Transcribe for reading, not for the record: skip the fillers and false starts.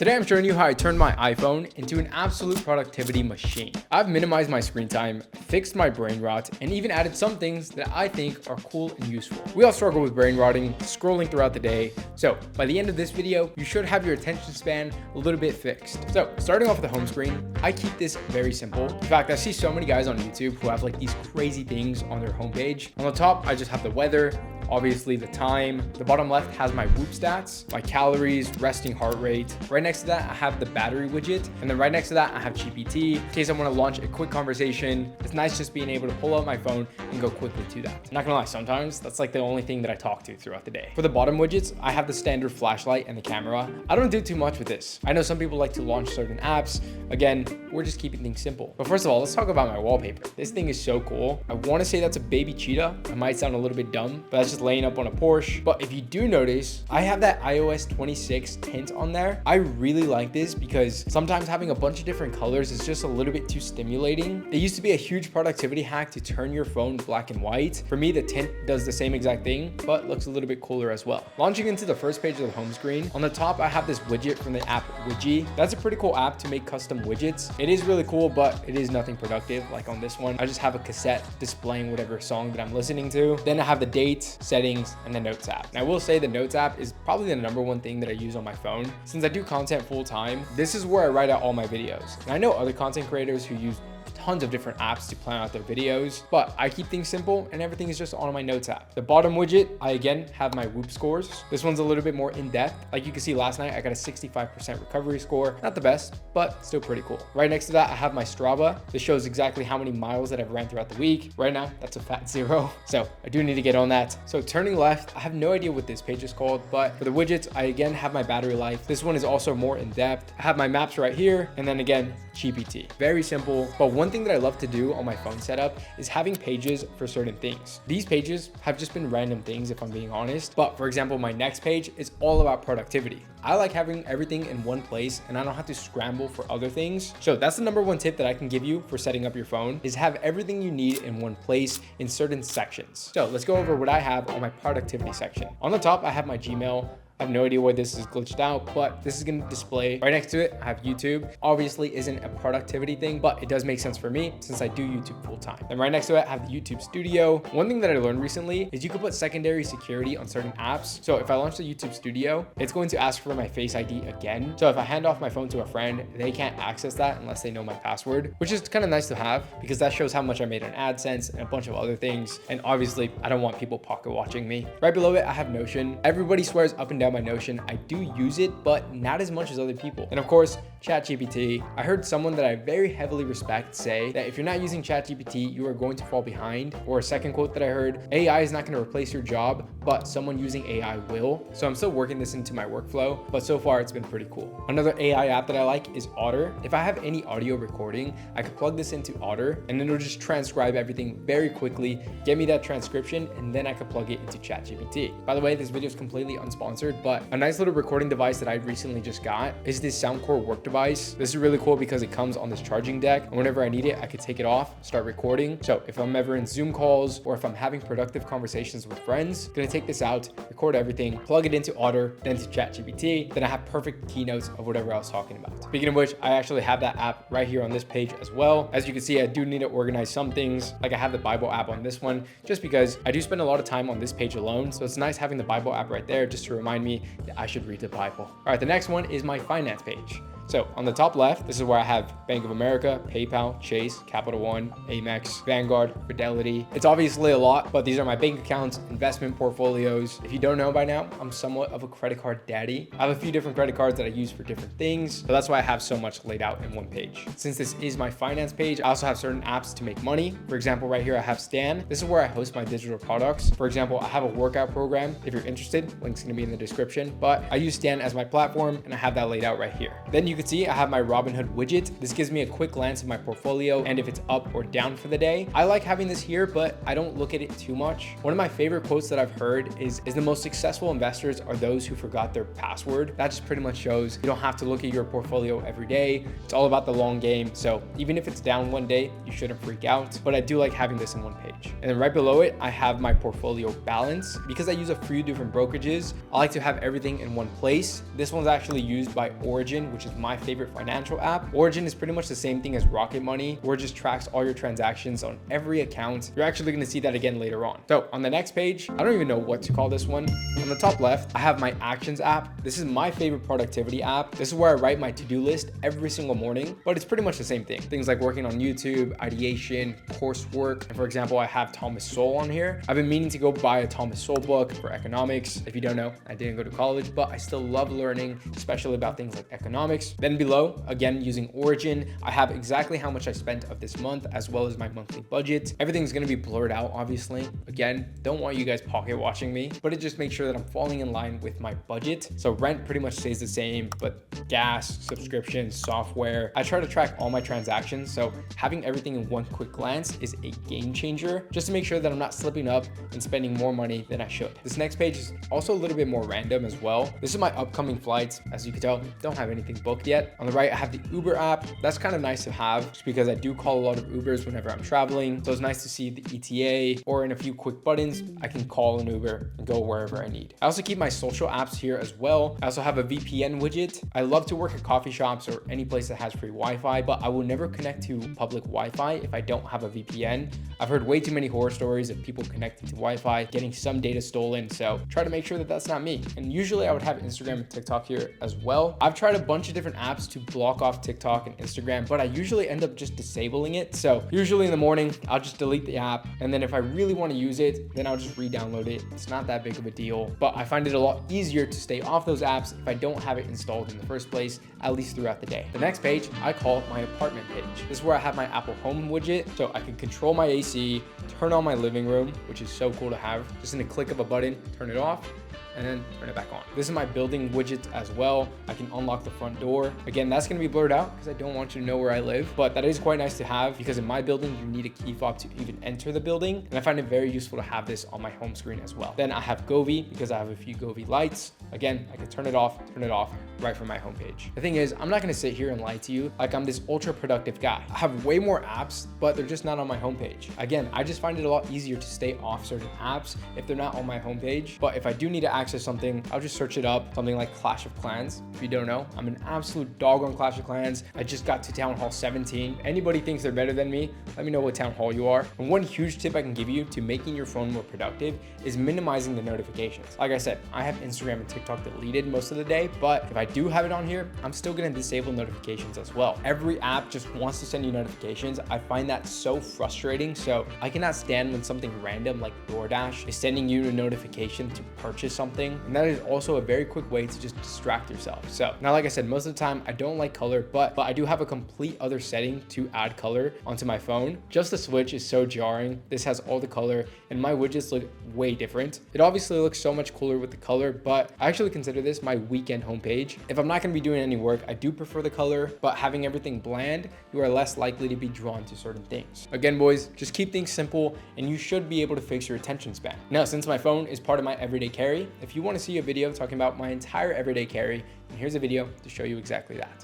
Today I'm showing you how I turned my iPhone into an absolute productivity machine. I've minimized my screen time, fixed my brain rot, and even added some things that I think are cool and useful. We all struggle with brain rotting, scrolling throughout the day, so by the end of this video, you should have your attention span a little bit fixed. So starting off with the home screen, I keep this very simple. In fact, I see so many guys on YouTube who have like these crazy things on their homepage. On the top, I just have the weather, obviously the time. The bottom left has my Whoop stats, my calories, resting heart rate. Right next to that, I have the battery widget. And then right next to that, I have GPT in case I want to launch a quick conversation. It's nice just being able to pull out my phone and go quickly to that. I'm not gonna lie, sometimes that's like the only thing that I talk to throughout the day. For the bottom widgets, I have the standard flashlight and the camera. I don't do too much with this. I know some people like to launch certain apps. Again, we're just keeping things simple. But first of all, let's talk about my wallpaper. This thing is so cool. I want to say that's a baby cheetah. I might sound a little bit dumb, but that's just laying up on a Porsche. But if you do notice, I have that iOS 26 tint on there. I really like this because sometimes having a bunch of different colors is just a little bit too stimulating. It used to be a huge productivity hack to turn your phone black and white. For me, the tint does the same exact thing, but looks a little bit cooler as well. Launching into the first page of the home screen, on the top, I have this widget from the app Widgie. That's a pretty cool app to make custom widgets. It is really cool, but it is nothing productive. Like on this one, I just have a cassette displaying whatever song that I'm listening to. Then I have the date, settings, and the Notes app. And I will say the Notes app is probably the number one thing that I use on my phone. Since I do content full time, this is where I write out all my videos. And I know other content creators who use tons of different apps to plan out their videos, but I keep things simple and everything is just on my Notes app. The bottom widget, I again have my Whoop scores. This one's a little bit more in depth. Like you can see last night, I got a 65% recovery score. Not the best, but still pretty cool. Right next to that, I have my Strava. This shows exactly how many miles that I've ran throughout the week. Right now, that's a fat 0. So I do need to get on that. So turning left, I have no idea what this page is called, but for the widgets, I again have my battery life. This one is also more in depth. I have my maps right here. And then again, GPT. Very simple, but one thing that I love to do on my phone setup is having pages for certain things. These pages have just been random things if I'm being honest, but for example, my next page is all about productivity. I like having everything in one place and I don't have to scramble for other things. So that's the number one tip that I can give you for setting up your phone is have everything you need in one place in certain sections. So let's go over what I have on my productivity section. On the top, I have my Gmail. I have no idea why this is glitched out, but this is going to display. Right next to it, I have YouTube. Obviously isn't a productivity thing, but it does make sense for me since I do YouTube full time. And right next to it, I have the YouTube Studio. One thing that I learned recently is you can put secondary security on certain apps. So if I launch the YouTube Studio, it's going to ask for my Face ID again. So if I hand off my phone to a friend, they can't access that unless they know my password, which is kind of nice to have because that shows how much I made on AdSense and a bunch of other things. And obviously, I don't want people pocket watching me. Right below it, I have Notion. Everybody swears up and down my Notion. I do use it, but not as much as other people. And of course, ChatGPT. I heard someone that I very heavily respect say that if you're not using ChatGPT, you are going to fall behind. Or a second quote that I heard, AI is not going to replace your job, but someone using AI will. So I'm still working this into my workflow, but so far it's been pretty cool. Another AI app that I like is Otter. If I have any audio recording, I could plug this into Otter and it'll just transcribe everything very quickly, get me that transcription, and then I could plug it into ChatGPT. By the way, this video is completely unsponsored, but a nice little recording device that I recently just got is this Soundcore work device. This is really cool because it comes on this charging deck, and whenever I need it, I could take it off, start recording. So if I'm ever in Zoom calls or if I'm having productive conversations with friends, I'm gonna take this out, record everything, plug it into Otter, then to ChatGPT, then I have perfect keynotes of whatever I was talking about. Speaking of which, I actually have that app right here on this page as well. As you can see, I do need to organize some things. Like I have the Bible app on this one, just because I do spend a lot of time on this page alone. So it's nice having the Bible app right there just to remind me that I should read the Bible. All right, the next one is my finance page. So on the top left, this is where I have Bank of America, PayPal, Chase, Capital One, Amex, Vanguard, Fidelity. It's obviously a lot, but these are my bank accounts, investment portfolios. If you don't know by now, I'm somewhat of a credit card daddy. I have a few different credit cards that I use for different things. So that's why I have so much laid out in one page. Since this is my finance page, I also have certain apps to make money. For example, right here, I have Stan. This is where I host my digital products. For example, I have a workout program. If you're interested, link's gonna be in the description, but I use Stan as my platform and I have that laid out right here. Then you can see, I have my Robinhood widget. This gives me a quick glance of my portfolio and if it's up or down for the day. I like having this here, but I don't look at it too much. One of my favorite quotes that I've heard is the most successful investors are those who forgot their password. That just pretty much shows you don't have to look at your portfolio every day. It's all about the long game. So even if it's down one day, you shouldn't freak out. But I do like having this in one page. And then right below it, I have my portfolio balance. Because I use a few different brokerages, I like to have everything in one place. This one's actually used by Origin, which is my favorite financial app. Origin is pretty much the same thing as Rocket Money, where it just tracks all your transactions on every account. You're actually going to see that again later on. So on the next page, I don't even know what to call this one. On the top left, I have my Actions app. This is my favorite productivity app. This is where I write my to-do list every single morning, but it's pretty much the same thing. Things like working on YouTube, ideation, coursework. And for example, I have Thomas Sowell on here. I've been meaning to go buy a Thomas Sowell book for economics. If you don't know, I didn't go to college, but I still love learning, especially about things like economics. Then below, again, using Origin, I have exactly how much I spent of this month, as well as my monthly budget. Everything's going to be blurred out, obviously. Again, don't want you guys pocket watching me, but it just makes sure that I'm falling in line with my budget. So rent pretty much stays the same, but gas, subscriptions, software, I try to track all my transactions. So having everything in one quick glance is a game changer, just to make sure that I'm not slipping up and spending more money than I should. This next page is also a little bit more random as well. This is my upcoming flights. As you can tell, don't have anything booked yet. On the right, I have the Uber app. That's kind of nice to have just because I do call a lot of Ubers whenever I'm traveling. So it's nice to see the ETA, or in a few quick buttons, I can call an Uber and go wherever I need. I also keep my social apps here as well. I also have a VPN widget. I love to work at coffee shops or any place that has free Wi-Fi, but I will never connect to public Wi-Fi if I don't have a VPN. I've heard way too many horror stories of people connecting to Wi-Fi, getting some data stolen. So try to make sure that that's not me. And usually I would have Instagram and TikTok here as well. I've tried a bunch of different apps to block off TikTok and Instagram, but I usually end up just disabling it. So usually in the morning, I'll just delete the app. And then if I really want to use it, then I'll just re-download it. It's not that big of a deal, but I find it a lot easier to stay off those apps if I don't have it installed in the first place, at least throughout the day. The next page, I call my apartment page. This is where I have my Apple Home widget. So I can control my AC, turn on my living room, which is so cool to have. Just in a click of a button, turn it off, and then turn it back on. This is my building widget as well. I can unlock the front door. Again, that's gonna be blurred out because I don't want you to know where I live, but that is quite nice to have because in my building, you need a key fob to even enter the building. And I find it very useful to have this on my home screen as well. Then I have Govee because I have a few Govee lights. Again, I can turn it off right from my homepage. The thing is, I'm not gonna sit here and lie to you like I'm this ultra productive guy. I have way more apps, but they're just not on my homepage. Again, I just find it a lot easier to stay off certain apps if they're not on my homepage. But if I do need to access something, I'll just search it up, something like Clash of Clans. If you don't know, I'm an absolute dog on Clash of Clans. I just got to Town Hall 17. Anybody thinks they're better than me, let me know what Town Hall you are. And one huge tip I can give you to making your phone more productive is minimizing the notifications. Like I said, I have Instagram and TikTok deleted most of the day, but if I do have it on here, I'm still gonna disable notifications as well. Every app just wants to send you notifications. I find that so frustrating. So I cannot stand when something random like DoorDash is sending you a notification to purchase something. And that is also a very quick way to just distract yourself. So now, like I said, most of the time I don't like color, but I do have a complete other setting to add color onto my phone. Just the switch is so jarring. This has all the color and my widgets look way different. It obviously looks so much cooler with the color, but I actually consider this my weekend homepage. If I'm not gonna be doing any work, I do prefer the color, but having everything bland, you are less likely to be drawn to certain things. Again, boys, just keep things simple and you should be able to fix your attention span. Now, since my phone is part of my everyday carry, if you want to see a video talking about my entire everyday carry, and here's a video to show you exactly that.